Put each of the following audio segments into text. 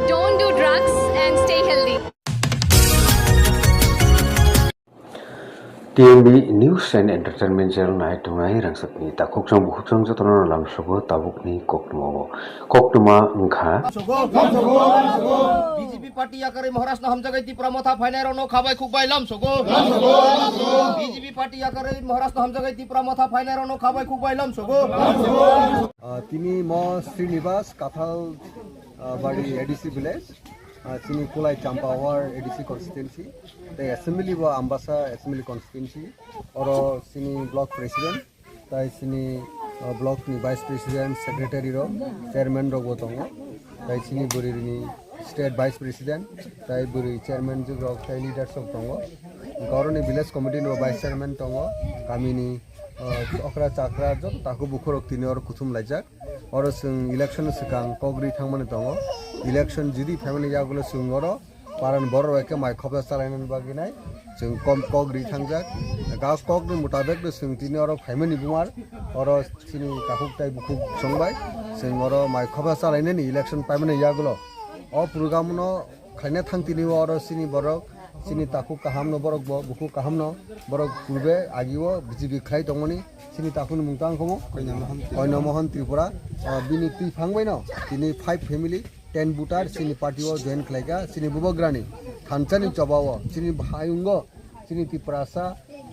Don't do drugs and stay healthy. TNB News and Entertainment Channel night tungai rangsakni takukjang bukhujang jotona lamsogo tabukni koktuma ngkha BJP party आकर महाराष्ट्र हम जगह ती प्रमथा फाइनारो no खाबाय खुबाय लामसोगो BJP party आकर महाराष्ट्र हम जगह ती प्रमथा फाइनारो नो खाबाय खुबाय लामसोगो তিনি ম শ্রীনিবাস কাঁঠাল বাড়ি এডিসি ভিলেজ তিনি কোলাই চাম্পাওয়ার এডিসি কনস্টিটুয়েন্সি তাই অ্যাসেম্বলি বা আম্বাসা অ্যাসেম্বলি কনস্টিটুয়েন্সি অর সিনি ব্লক প্রেসিডেন্ট তাই সিনি ব্লক नि ভাইস প্রেসিডেন্ট সেক্রেটারি র চেয়ারম্যান রগো দङ তাই সিনি বরিনি स्टेट भाइस प्रेसिडेंट ताई बुरी चेयरमैन जो रक ताई लीडर्स ऑफ दङ गौरवनि विलेज कमिटी नो भाइस चेयरमैन दङ गामिनि अखरा चाक्रा जो ताको बुखरक तिनि और कुथुम लाइजाक और जों इलेक्शन सिगां कग्रि थांमाने दङ इलेक्शन जुदि फैमिलि जागुलो जों और पारान बर एके माइ खबजा चालायनानै बागिनाय जों कम कग्रि थांजाक गास कगनि मुताबिक जों तिनि और फैमिलि बुमार और सिनि ताकुक ताई बुखुक संबाय जों और माइ खबजा चालायनायनि इलेक्शन फैमिलि जागुलो और प्रोग्रामनो खायना थांतिनि और सिनि बरक सिनि ताकु काहामनो बरक बुखु काहामनो बरक पूर्वे आगिओ बीजेपी खाय दङनि सिनि ताकुनि मुंतां खमो कयनमोहन त्रिपुरा बिनि पि फांबायनो दिनै 5 फेमिली 10 बुटार सिनि पार्टीओ जॉइन खालायगा सिनि बुबग्रानि थानसानि चबाओ सिनि हायुंगो सिनि तिप्रासा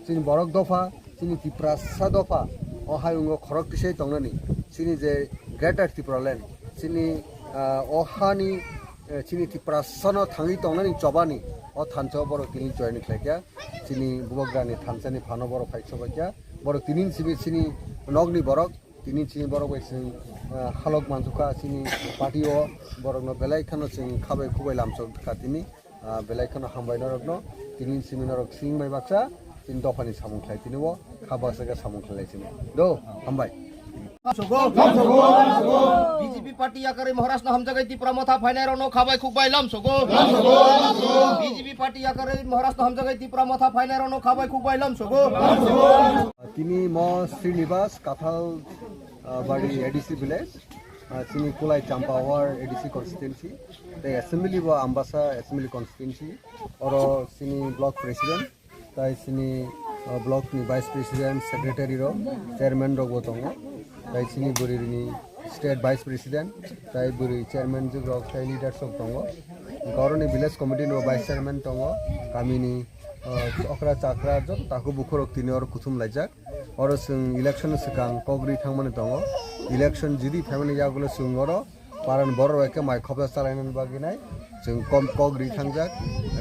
सिनि बरक दफा सिनि तिप्रासा दफा अ हायुंगो खरक तिसै दङनि सिनि जे ग्रेटर त्रिपुरालेण्ड सिनि अहानि सिनि तिप्रासानो थाङि दङनि चबानि अ थानसा बरक तिनि जॉइन खालायगा सिनि बुबग्रानि थानसानि फानो बरक फाइसबायगा बरक तिनि सिनि नगनि बरक तिनि सिनि बरक बैसिं हालक मानसुखा सिनि पार्टीओ बरकनो बेलायखानो जों खाबाय खुबाय लामसो खातिनि बेलायखानो हामबायनो रकनो तिनि सिमिनरक सिं बाय बाक्सा तिनि दफानि सामुं खायतिनिबो खाबासगा सामुं खालायसिनो दो हामबाय बीजेपी पार्टी आकर महाराष्ट्र हम जगह ती प्रमथा फाइनारो नो खाबाय खुबाय लामसोगो बीजेपी पार्टी आकर महाराष्ट्र हम जगह ती प्रमथा फाइनारो नो खाबाय खुबाय लामसोगो তিনি ম শ্রীনিবাস কাঁঠাল বাড়ি এডিসি ভিলেজ তিনি কোলাই চাম্পাওয়ার এডিসি কনস্টিটুয়েন্সি তাই অ্যাসেম্বলি বা আম্বাসা অ্যাসেম্বলি কনস্টিটুয়েন্সি और সিনি ব্লক প্রেসিডেন্ট তাই সিনি ব্লক नि ভাইস প্রেসিডেন্ট সেক্রেটারি র চেয়ারম্যান রগো দङ তাই সিনি বরিনি स्टेट भाइस प्रेसिडेंट ताई बुरी चेयरमैन जो रक ताई लीडर्स ऑफ दङ गौरवनि विलेज कमिटी नो भाइस चेयरमैन दङ गामिनि अखरा चाक्रा जो ताको बुखरक तिनि और कुथुम लाइजाक और जों इलेक्शन सिगां कग्रि थांमाने दङ इलेक्शन जुदि फैमिलि जागुलो जों और पारान बर एके माइ खबजा चालायनानै बागिनाय जों कम कग्रि थांजाक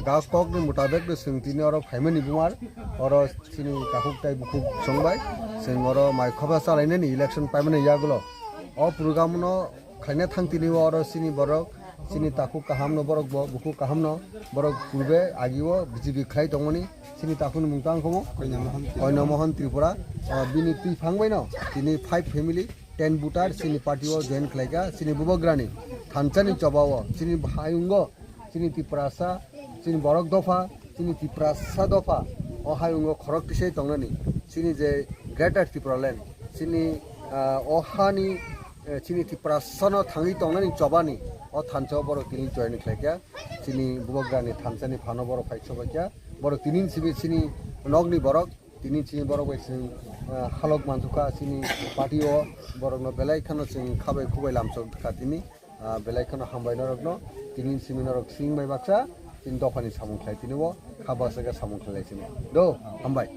गास कगनि मुताबिक जों तिनि और फैमिलि बुमार और सिनि ताकुक ताई बुखुक संबाय जों और माइ खबजा चालायनायनि इलेक्शन फैमिलि जागुलो और प्रोग्रामनो खायना थांतिनि और सिनि बरक सिनि ताकु काहामनो बरक बुखु काहामनो बरक पूर्वे आगिओ बीजेपी खाय दङनि सिनि ताकुनि मुंतां खमो कयनमोहन त्रिपुरा बिनि पि फांबायनो दिनै 5 फेमिली 10 बुटार सिनि पार्टीओ जॉइन खालायगा सिनि बुबग्रानि थानसानि चबाओ सिनि हायुंगो सिनि तिप्रासा सिनि बरक दफा सिनि तिप्रासा दफा अ हायुंगो खरक तिसै दङनि सिनि जे ग्रेटर त्रिपुरालेण्ड सिनि अहानि सिनि तिप्रासानो थाङि दङनि चबानि अ थानसा बरक तिनि जॉइन खालायगा सिनि बुबग्रानि थानसानि फानो बरक फाइसबायगा बरक तिनि सिनि नगनि बरक तिनि सिनि बरक बैसिं हालक मानसुखा सिनि पार्टीओ बरकनो बेलायखानो जों खाबाय खुबाय लामसो खातिनि बेलायखानो हामबायनो रकनो तिनि सिमिनरक सिं बाय बाक्सा तिनि दफानि सामुं खायतिनिबो खाबासगा सामुं खालायसिनो दो हामबाय।